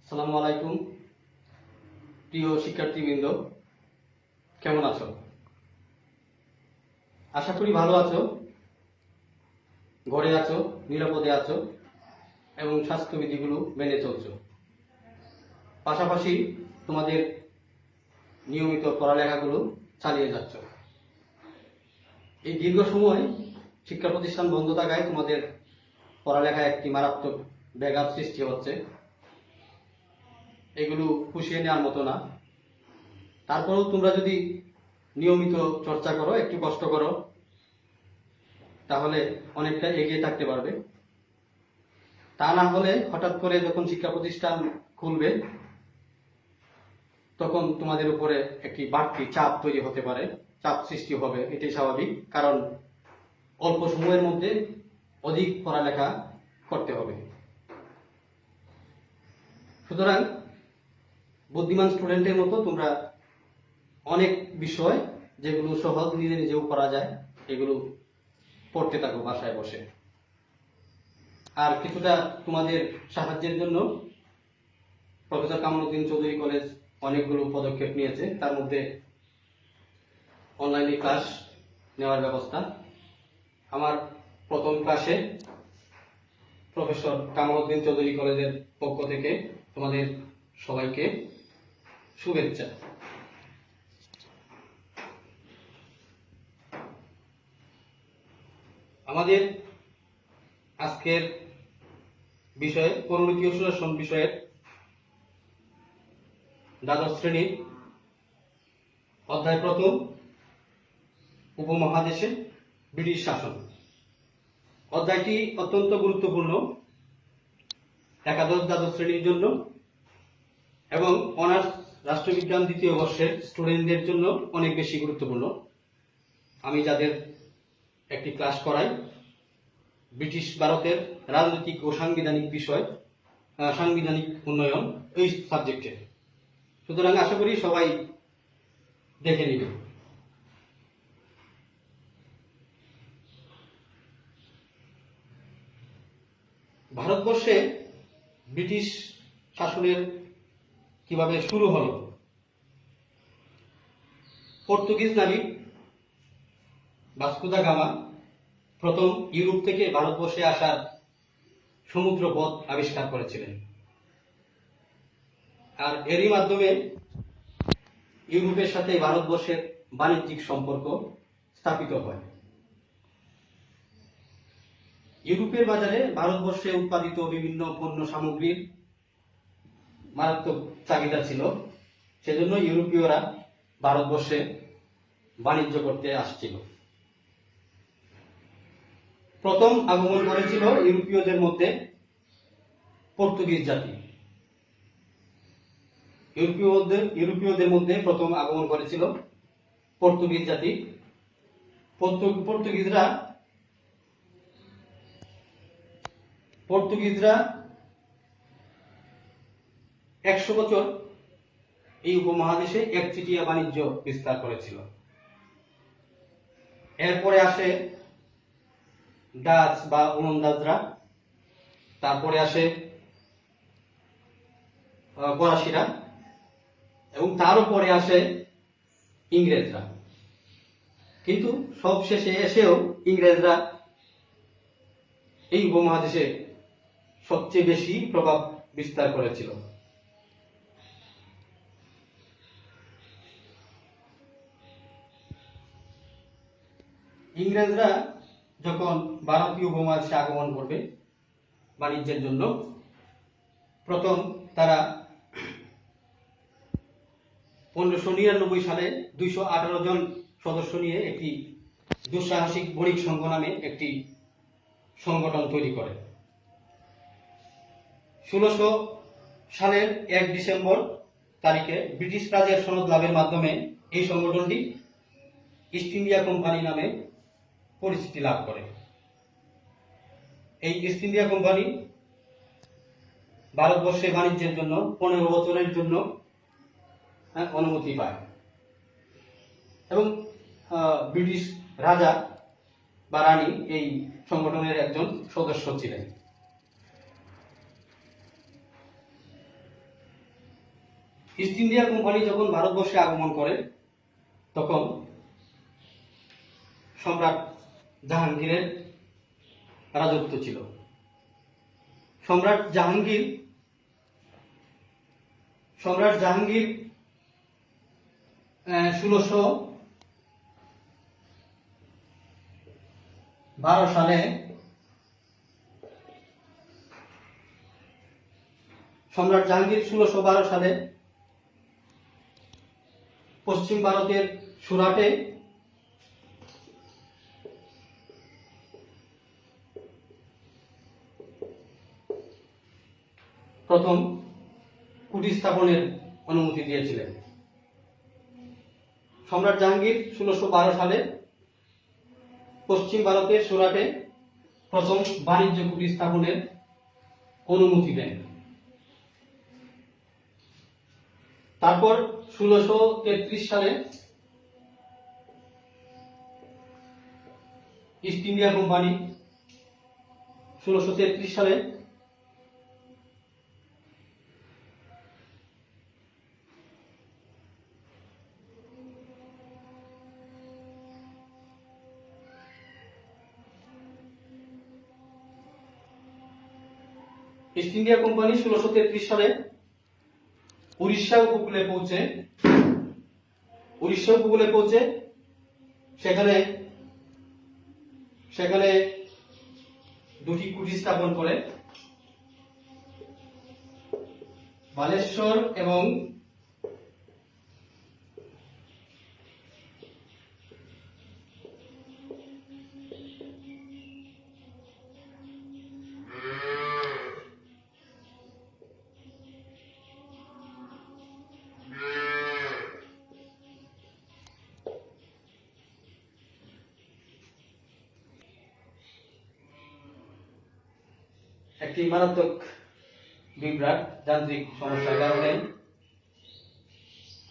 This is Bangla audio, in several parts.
আসসালামু আলাইকুম প্রিয় শিক্ষার্থীবৃন্দ, কেমন আছো? আশা করি ভালো আছো, ঘরে আছো, নিরাপদে আছো এবং স্বাস্থ্যবিধিগুলো মেনে চলছো। পাশাপাশি তোমাদের নিয়মিত পড়ালেখাগুলো চালিয়ে যাচ্ছ। এই দীর্ঘ সময় শিক্ষা প্রতিষ্ঠান বন্ধ থাকায় তোমাদের পড়ালেখায় একটি মারাত্মক ব্যাঘাত সৃষ্টি হচ্ছে। এগুলো পুষিয়ে নেওয়ার মতো না। তারপরেও তোমরা যদি নিয়মিত চর্চা করো, একটু কষ্ট করো, তাহলে অনেকটা এগিয়ে থাকতে পারবে। তা না হলে হঠাৎ করে যখন শিক্ষা প্রতিষ্ঠান খুলবে তখন তোমাদের উপরে একটি বাড়তি চাপ তৈরি হতে পারে, চাপ সৃষ্টি হবে। এটাই স্বাভাবিক, কারণ অল্প সময়ের মধ্যে অধিক পড়ালেখা করতে হবে। সুতরাং বুদ্ধিমান স্টুডেন্টের মতো তোমরা অনেক বিষয় যেগুলো সহজ নিজে নিজেও করা যায় এগুলো পড়তে থাকো বাসায় বসে। আর কিছুটা তোমাদের সাহায্যের জন্য প্রফেসর কামালউদ্দিন চৌধুরী কলেজ অনেকগুলো পদক্ষেপ নিয়েছে। তার মধ্যে অনলাইনে ক্লাস নেওয়ার ব্যবস্থা। আমার প্রথম ক্লাসে প্রফেসর কামালউদ্দিন চৌধুরী কলেজের পক্ষ থেকে তোমাদের সবাইকে শুভেচ্ছা। আমাদের আজকের বিষয় পরিণতি সুশাসন বিষয়ের দ্বাদশ শ্রেণীর অধ্যায় প্রথম, উপমহাদেশে ব্রিটিশ শাসন। অধ্যায়টি অত্যন্ত গুরুত্বপূর্ণ একাদশ দ্বাদশ শ্রেণীর জন্য এবং অনার্স রাষ্ট্রবিজ্ঞান দ্বিতীয় বর্ষের স্টুডেন্টদের জন্য অনেক বেশি গুরুত্বপূর্ণ। আমি যাদের একটি ক্লাস করাই ব্রিটিশ ভারতের রাজনৈতিক ও সাংবিধানিক বিষয়, সাংবিধানিক উন্নয়ন, এই সাবজেক্টে। সুতরাং আশা করি সবাই দেখে নিবে। ভারতবর্ষে ব্রিটিশ শাসনের কিভাবে শুরু হলো? পর্তুগিজ নাবিক ভাস্কো দা গামা প্রথম ইউরোপ থেকে ভারতবর্ষে আসার সমুদ্র পথ আবিষ্কার করেছিলেন। আর এরই মাধ্যমে ইউরোপের সাথে ভারতবর্ষের বাণিজ্যিক সম্পর্ক স্থাপিত হয়। ইউরোপের বাজারে ভারতবর্ষে উৎপাদিত বিভিন্ন পণ্য সামগ্রীর মারাত্মক চাহিদা ছিল, সেজন্য ইউরোপীয়রা ভারতবর্ষে বাণিজ্য করতে আসছিল। প্রথম আগমন করেছিল ইউরোপীয়দের মধ্যে পর্তুগিজ জাতি। ইউরোপীয়দের মধ্যে প্রথম আগমন করেছিল পর্তুগিজ জাতি। পর্তুগিজরা 100 বছর এই উপমহাদেশে একচেটিয়া বাণিজ্য বিস্তার করেছিল। এরপরে আসে ডাচ বা ওলন্দাজরা, তারপরে আসে ফরাসিরা এবং তার উপরে আসে ইংরেজরা। কিন্তু সব শেষে এসেও ইংরেজরা এই উপমহাদেশে সবচেয়ে বেশি প্রভাব বিস্তার করেছিল। ইংরেজরা যখন ভারতীয় উপমহাদেশে আগমন করবে বাণিজ্যের জন্য, প্রথম তারা 1599 সালে 218 জন সদস্য নিয়ে একটি দুঃসাহসিক বণিক সংঘ নামে একটি সংগঠন তৈরি করে। 1600 সালের 1 ডিসেম্বর তারিখে ব্রিটিশ রাজের সনদ লাভের মাধ্যমে এই সংগঠনটি ইস্ট ইন্ডিয়া কোম্পানি নামে পরিচিতি লাভ করে। এই ইস্ট ইন্ডিয়া কোম্পানি ভারতবর্ষে বাণিজ্যের জন্য 15 বছরের জন্য অনুমতি পায় এবং ব্রিটিশ রাজা বা রানী এই সংগঠনের একজন সদস্য ছিলেন। ইস্ট ইন্ডিয়া কোম্পানি যখন ভারতবর্ষে আগমন করে তখন সম্রাট জাহাঙ্গীরের রাজত্ব ছিল। সম্রাট জাহাঙ্গীর 1612 সালে পশ্চিম ভারতের সুরাটে প্রথম কুটির স্থাপনের অনুমতি দিয়েছিলেন। সম্রাট জাহাঙ্গীর 1612 সালে পশ্চিম ভারতের সুরাটে প্রথম বাণিজ্য কুটির স্থাপনের অনুমতি দেন। তারপর 1633 সালে ইস্ট ইন্ডিয়া কোম্পানি 1633 সালে ইস্ট ইন্ডিয়া কোম্পানি 1633 সালে উড়িষ্যা উপকূলে পৌঁছে সেখানে দুটি কুটির স্থাপন করে বালেশ্বর এবং একটি মারাত্মক বিভ্রাট যান্ত্রিক সমস্যার কারণে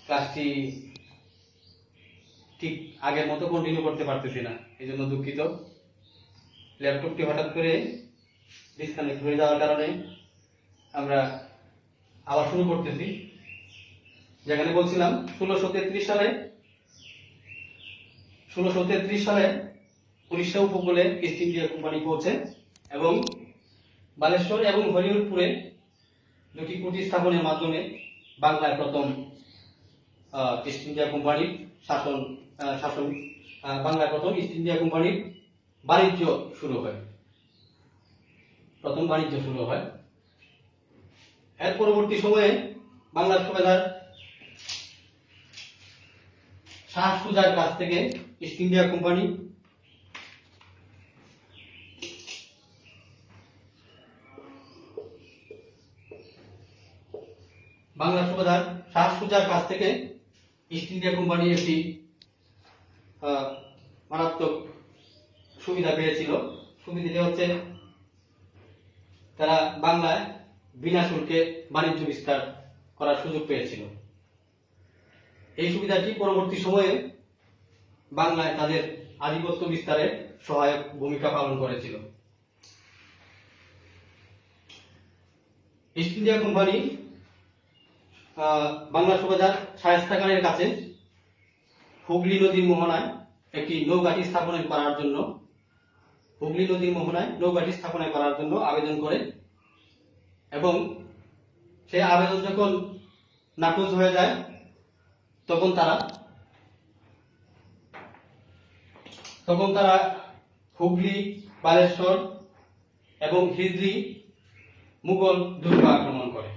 ক্লাসটি ঠিক আগের মতো কন্টিনিউ করতে পারতেছি না, এই জন্য দুঃখিত। ল্যাপটপটি হঠাৎ করে ডিসকানেক্ট হয়ে যাওয়ার কারণে আমরা আবার শুরু করতেছি। যেখানে বলছিলাম 1633 সালে উড়িষ্যা উপকূলে ইস্ট ইন্ডিয়া কোম্পানি পৌঁছে এবং বালেশ্বর এবং হরিহরপুরে দুটি কুটির স্থাপনের মাধ্যমে বাংলায় প্রথম ইস্ট ইন্ডিয়া কোম্পানির বাংলায় প্রথম ইস্ট ইন্ডিয়া কোম্পানির বাণিজ্য শুরু হয়। এর পরবর্তী সময়ে বাংলার সুবেদার শাহ সুজার কাছ থেকে ইস্ট ইন্ডিয়া কোম্পানি একটি মারাত্মক সুবিধা পেয়েছিল। সুবিধাটি হচ্ছে তারা বাংলায় বিনা শুল্কে বাণিজ্য বিস্তার করার সুযোগ পেয়েছিল। এই সুবিধাটি পরবর্তী সময়ে বাংলায় তাদের আধিপত্য বিস্তারে সহায়ক ভূমিকা পালন করেছিল। ইস্ট ইন্ডিয়া কোম্পানি বাংলা সুবেদার শায়েস্তা খানের কাছে হুগলি নদীর মোহনায় একটি নৌঘাটি স্থাপন করার জন্য আবেদন করে এবং সেই আবেদন যখন নাকচ হয়ে যায় তখন তারা হুগলি, বালেশ্বর এবং হিজলি মুঘল দুর্গ আক্রমণ করে।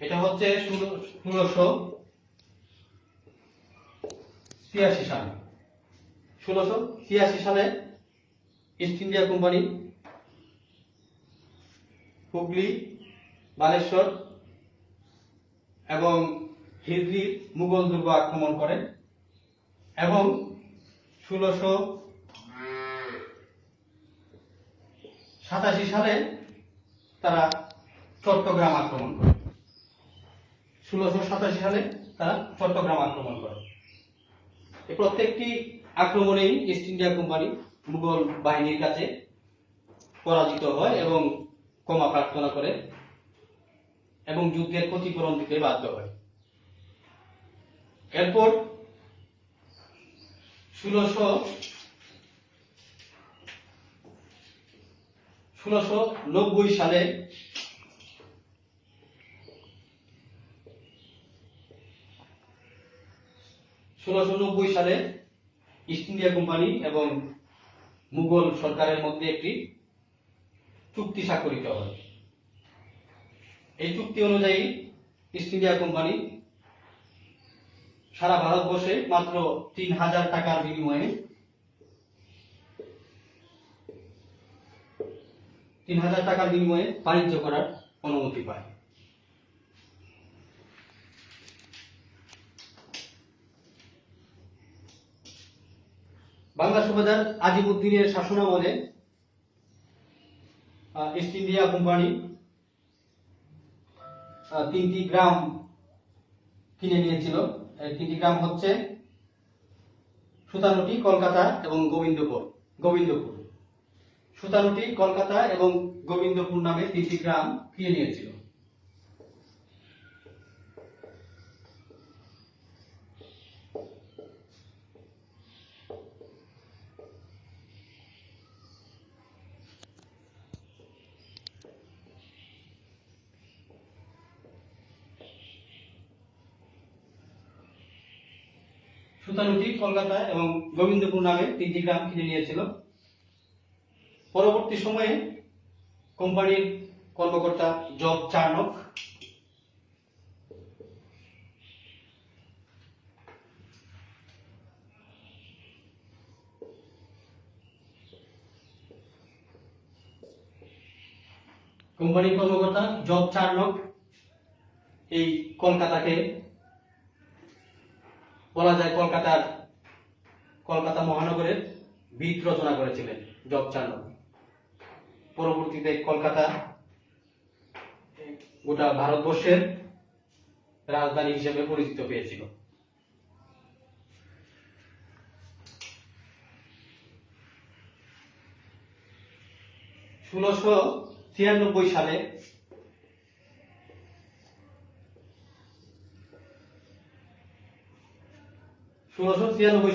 এটা হচ্ছে 1683 সালে East India Company Hooghly, Baleshwar এবং হিজলি মুঘল দুর্গ আক্রমণ করে এবং 1687 সালে তারা চট্টগ্রাম আক্রমণ করে। এই প্রত্যেকটি আক্রমণেই ইস্ট ইন্ডিয়া কোম্পানি মুঘল বাহিনীর কাছে পরাজিত হয় এবং ক্ষমা প্রার্থনা করে এবং যুদ্ধের ক্ষতিপূরণ দিতে বাধ্য হয়। এরপর 1690 সালে ইস্ট ইন্ডিয়া কোম্পানি এবং মুঘল সরকারের মধ্যে একটি চুক্তি স্বাক্ষরিত হয়। এই চুক্তি অনুযায়ী ইস্ট ইন্ডিয়া কোম্পানি সারা ভারতবর্ষে মাত্র 3000 টাকার বিনিময়ে 3000 টাকার বিনিময়ে বাণিজ্য করার অনুমতি পায়। বাংলা সুবাদার আজিমউদ্দিনের শাসনামলে ইস্ট ইন্ডিয়া কোম্পানি 3টি গ্রাম কিনে নিয়েছিল। এই 3টি গ্রাম হচ্ছে সুতানুটি, কলকাতা এবং গোবিন্দপুর। সুতানুটি, কলকাতা এবং গোবিন্দপুর নামে 3টি গ্রাম কিনে নিয়েছিল। সুতানুটি, কলকাতা এবং গোবিন্দপুর নামে 3টি গ্রাম কিনে নিয়েছিল। পরবর্তী সময়ে কোম্পানির কর্মকর্তা জব চার্নক এই কলকাতাকে বলা যায় কলকাতা মহানগরের ভিত রচনা করেছিলেন জব চার্নক। পরবর্তীতে কলকাতা গোটা ভারতবর্ষের রাজধানী হিসেবে পরিচিত পেয়েছিল। ষোলশো 96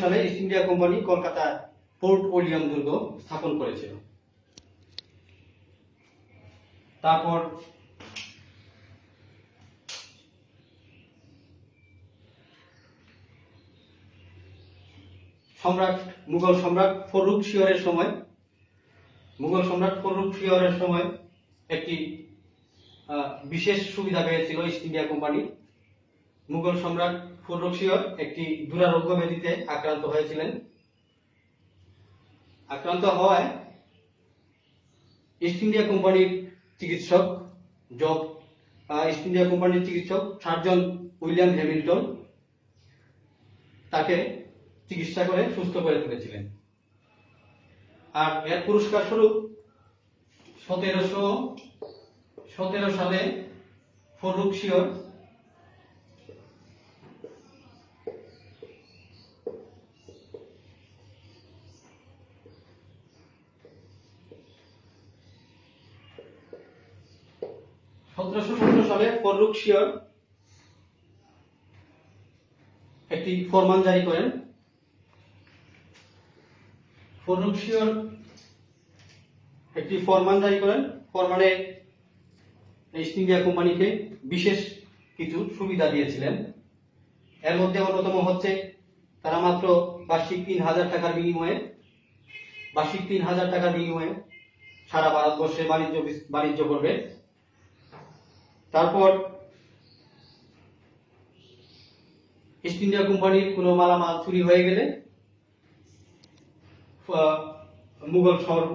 সালে ইস্ট ইন্ডিয়া কোম্পানি কলকাতার ফোর্ট উইলিয়াম দুর্গ স্থাপন করেছিল। তারপর মুঘল সম্রাট ফররুখ সিয়রের সময় একটি বিশেষ সুবিধা পেয়েছিল ইস্ট ইন্ডিয়া কোম্পানি। মুঘল সম্রাট ফররুখ সিয়র একটি দুরারোগ্য ব্যাধিতে আক্রান্ত হয়েছিলেন। আক্রান্ত হওয়ায় ইস্ট ইন্ডিয়া কোম্পানির চিকিৎসক সার্জন উইলিয়াম হ্যামিল্টন তাকে চিকিৎসা করে সুস্থ করে তুলেছিলেন। আর এর পুরস্কার স্বরূপ 1717 সালে ফররুখ সিয়র একটি ফরমান জারি করেন। ফরমানে ইস্ট ইন্ডিয়া কোম্পানিকে বিশেষ কিছু সুবিধা দিয়েছিলেন। এর মধ্যে অন্যতম হচ্ছে তারা মাত্র বার্ষিক 3000 টাকার বিনিময়ে সারা ভারতবর্ষে বাণিজ্য করবে। তারপর ইস্ট ইন্ডিয়া কোম্পানির কোনো মালামাল চুরি হয়ে গেলে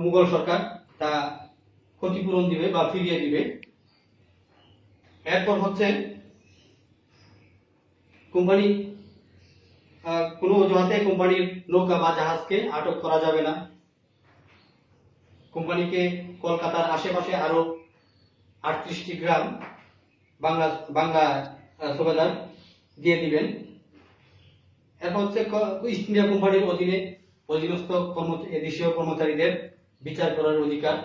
মুঘল সরকার তা ক্ষতিপূরণ দিবে বা ফিরিয়ে দিবে। এরপর হচ্ছে কোম্পানি কোনো অজুহাতে কোম্পানির নৌকা বা জাহাজকে আটক করা যাবে না। কোম্পানিকে কলকাতার আশেপাশে আরো 38টি গ্রাম বাংলা সুবাদার দিয়ে দিবেন। এরপর হচ্ছে ইস্ট ইন্ডিয়া কোম্পানির অধীনস্থ দেশীয় কর্মচারীদের বিচার করার অধিকার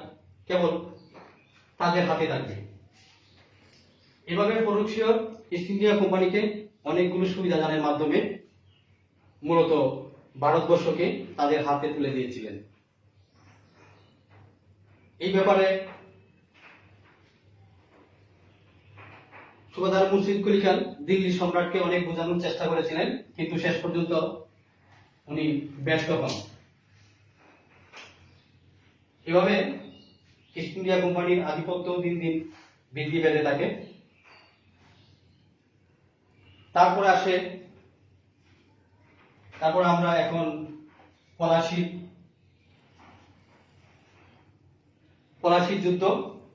কেবল তাদের হাতে থাকবে। এভাবে ফররুখ সিয়র ইস্ট ইন্ডিয়া কোম্পানিকে অনেকগুলো সুবিধা দানের মাধ্যমে মূলত ভারতবর্ষকে তাদের হাতে তুলে দিয়েছিলেন। এই ব্যাপারে সুবেদার মুর্শিদ কুলি খান দিল্লি সম্রাটকে অনেক বোঝানোর চেষ্টা করেছিলেন, কিন্তু শেষ পর্যন্ত উনি ব্যর্থ হন। এভাবে ইস্ট ইন্ডিয়া কোম্পানির আধিপত্য দিন দিন বৃদ্ধি পেতে থাকে। তারপরে আমরা এখন পলাশির যুদ্ধ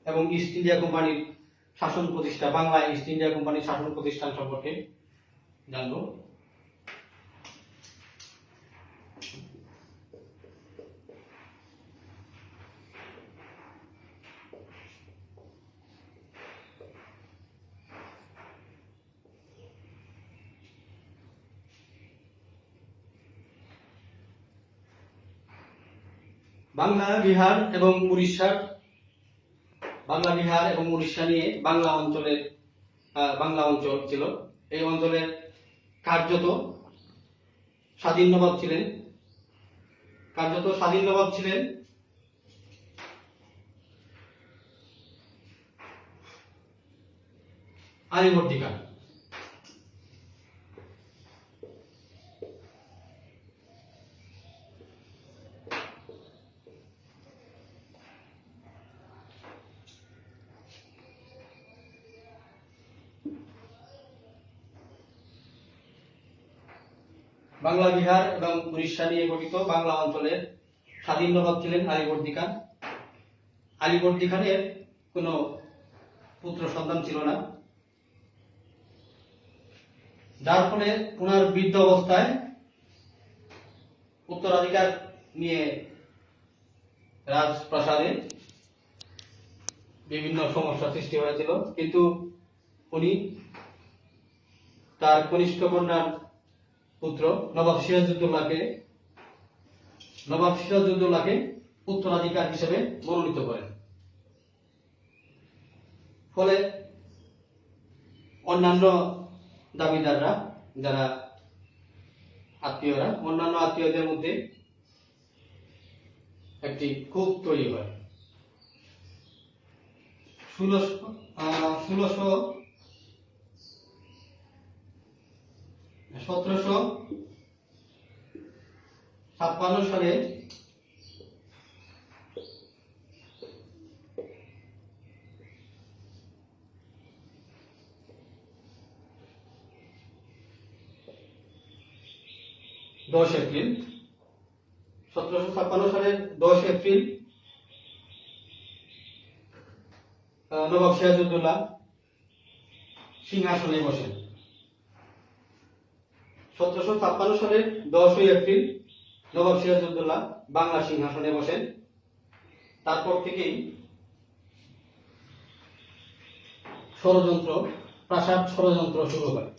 এবং ইস্ট ইন্ডিয়া কোম্পানির শাসন প্রতিষ্ঠা, বাংলায় ইস্ট ইন্ডিয়া কোম্পানির শাসন প্রতিষ্ঠান সম্পর্কে জানবো। বাংলা বিহার এবং উড়িষ্যা নিয়ে বাংলা অঞ্চল ছিল। এই অঞ্চলের কার্যত স্বাধীন নবাব ছিলেন আলীবর্দী খান। বাংলা বিহার এবং উড়িষ্যা নিয়ে গঠিত বাংলা অঞ্চলের স্বাধীন নবাব ছিলেন আলীবর্দী খান। আলীবর্দী খানের কোনো পুত্র সন্তান ছিল না, যার ফলে ওনার বৃদ্ধ অবস্থায় উত্তরাধিকার নিয়ে রাজপ্রাসাদে বিভিন্ন সমস্যা সৃষ্টি হয়েছিল, কিন্তু উনি তার কনিষ্ঠ কন্যার পুত্র নবাব সিরাজউদ্দৌলাকে উত্তরাধিকার হিসেবে মনোনীত করেন। ফলে অন্যান্য দাবিদাররা, যারা অন্যান্য আত্মীয়দের মধ্যে একটি ক্ষোভ তৈরি হয়। 1756 সালে সালের 10 এপ্রিল নবাব সিরাজউদ্দৌলা সিংহাসনে বসেন। 1756 সালের 10 এপ্রিল নবাব সিরাজউদ্দৌলা বাংলা সিংহাসনে বসেন। তারপর থেকেই প্রাসাদ ষড়যন্ত্র শুরু হয়।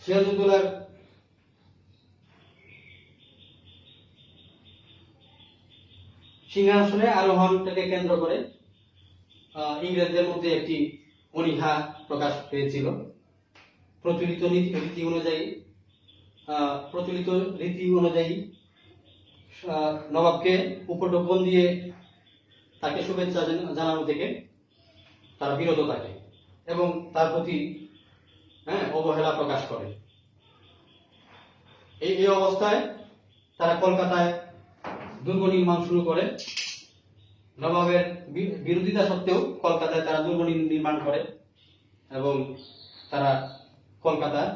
সিরাজউদ্দৌলার সিংহাসনে আরোহণটাকে কেন্দ্র করে ইংরেজদের মধ্যে একটি অনীহা প্রকাশ পেয়েছিল। প্রচলিত রীতি অনুযায়ী নবাবকে উপঢৌকন দিয়ে তাকে শুভেচ্ছা জানানো থেকে তারা বিরত থাকে এবং তার প্রতি অবহেলা প্রকাশ করে। এই অবস্থায় তারা কলকাতায় দুর্গ নির্মাণ শুরু করে। নবাবের বিরোধিতা সত্ত্বেও কলকাতায় তারা দুর্গ নির্মাণ করে এবং তারা কলকাতায়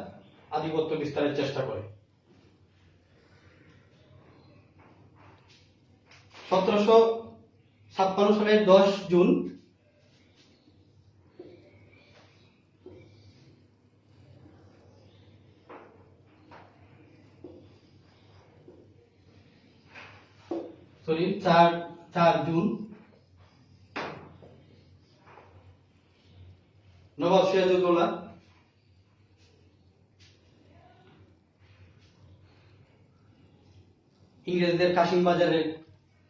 আধিপত্য বিস্তারের চেষ্টা করে। 1756 সালের 10 জুন4 জুন নবাব সিরাজউদ্দৌলা ইংরেজদের কাশিম বাজারে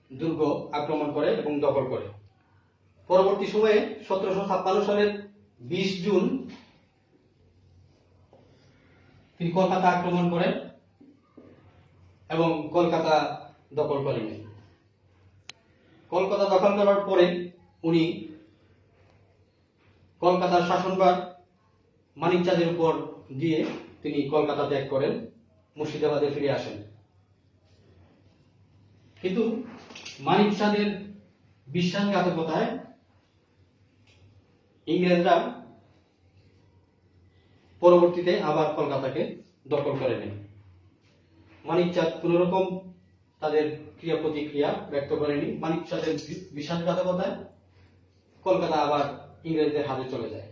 দুর্গ আক্রমণ করে এবং দখল করে। পরবর্তী সময়ে 1756 সালের 20 জুন তিনি কলকাতা আক্রমণ করেন এবং কলকাতা দখল করে নেন। কলকাতা দখল করার পরে উনি কলকাতার শাসনভার মানিক চাঁদের উপর দিয়ে তিনি কলকাতা ত্যাগ করেন, মুর্শিদাবাদে ফিরে আসেন। কিন্তু মানিক চাঁদের বিশ্বাসঘাতকতায় ইংরেজরা পরবর্তীতে আবার কলকাতাকে দখল করে নেয়। মানিক চাঁদ কোন রকম তাদের ক্রিয়া প্রতিক্রিয়া ব্যক্ত করেনি। মানিক চাঁদের বিশ্বাসঘাতকতায় কলকাতা আবার ইংরেজদের হাতে চলে যায়।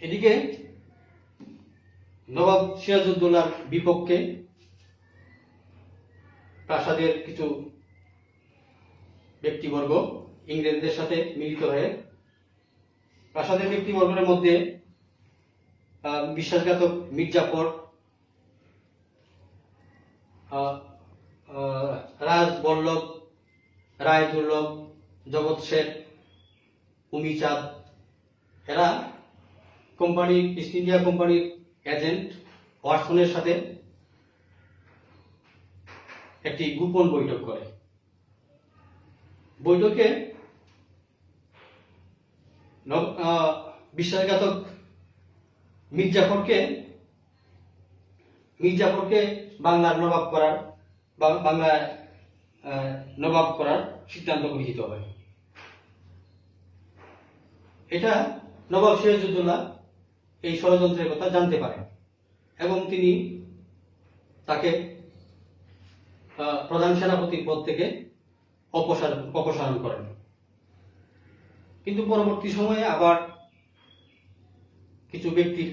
এদিকে নবাব সিরাজউদ্দৌলার বিপক্ষে প্রাসাদের কিছু ব্যক্তিবর্গ ইংরেজদের সাথে মিলিত হয়ে প্রাসাদের ব্যক্তিবর্গের মধ্যে বিশ্বাসঘাতক মির্জাফর, রাজবল্লভ, রায়দুর্লভ, জগৎ শেঠ, উমিচাঁদ, এরা কোম্পানির ইস্ট ইন্ডিয়া কোম্পানির এজেন্ট ওয়াটসনের সাথে একটি গোপন বৈঠক করে। বৈঠকে বিশ্বাসঘাতক মির্জাফরকে বাংলার নবাব করার সিদ্ধান্ত গৃহীত হয়। এটা নবাব সিরাজউদ্দৌলা এই ষড়যন্ত্রের কথা জানতে পারেন এবং তিনি তাকে প্রধান সেনাপতির পদ থেকে অপসারণ করেন। কিন্তু পরবর্তী সময়ে আবার কিছু ব্যক্তির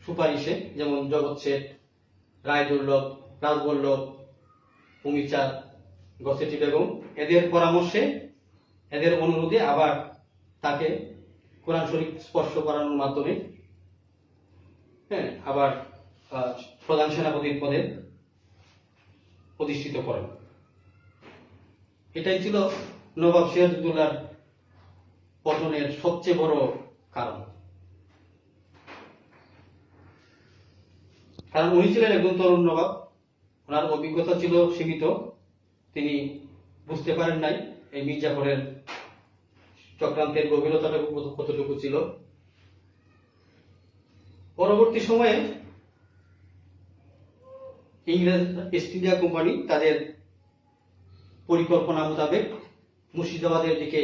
সুপারিশে, যেমন জগৎ শেঠ, রায়দুর্লভ, রাজবল্লভ, উমিচাঁদ, গসেটি বেগম, এদের পরামর্শে, এদের অনুরোধে আবার তাকে কোরআন শরীফ স্পর্শ করানোর মাধ্যমে আবার প্রধান সেনাপতির পদে প্রতিষ্ঠিত করেন। এটাই ছিল নবাব সিরাজউদ্দৌলার পতনের সবচেয়ে বড় কারণ। কারণ উনি ছিলেন একজন তরুণ নবাব, ওনার অভিজ্ঞতা ছিল সীমিত, তিনি বুঝতে পারেন নাই এই মির্জাফরের চক্রান্তের গভীরতাটা কতটুকু ছিল। পরবর্তী সময়ে ইংরেজ ইস্ট ইন্ডিয়া কোম্পানি তাদের পরিকল্পনা মোতাবেক মুর্শিদাবাদের দিকে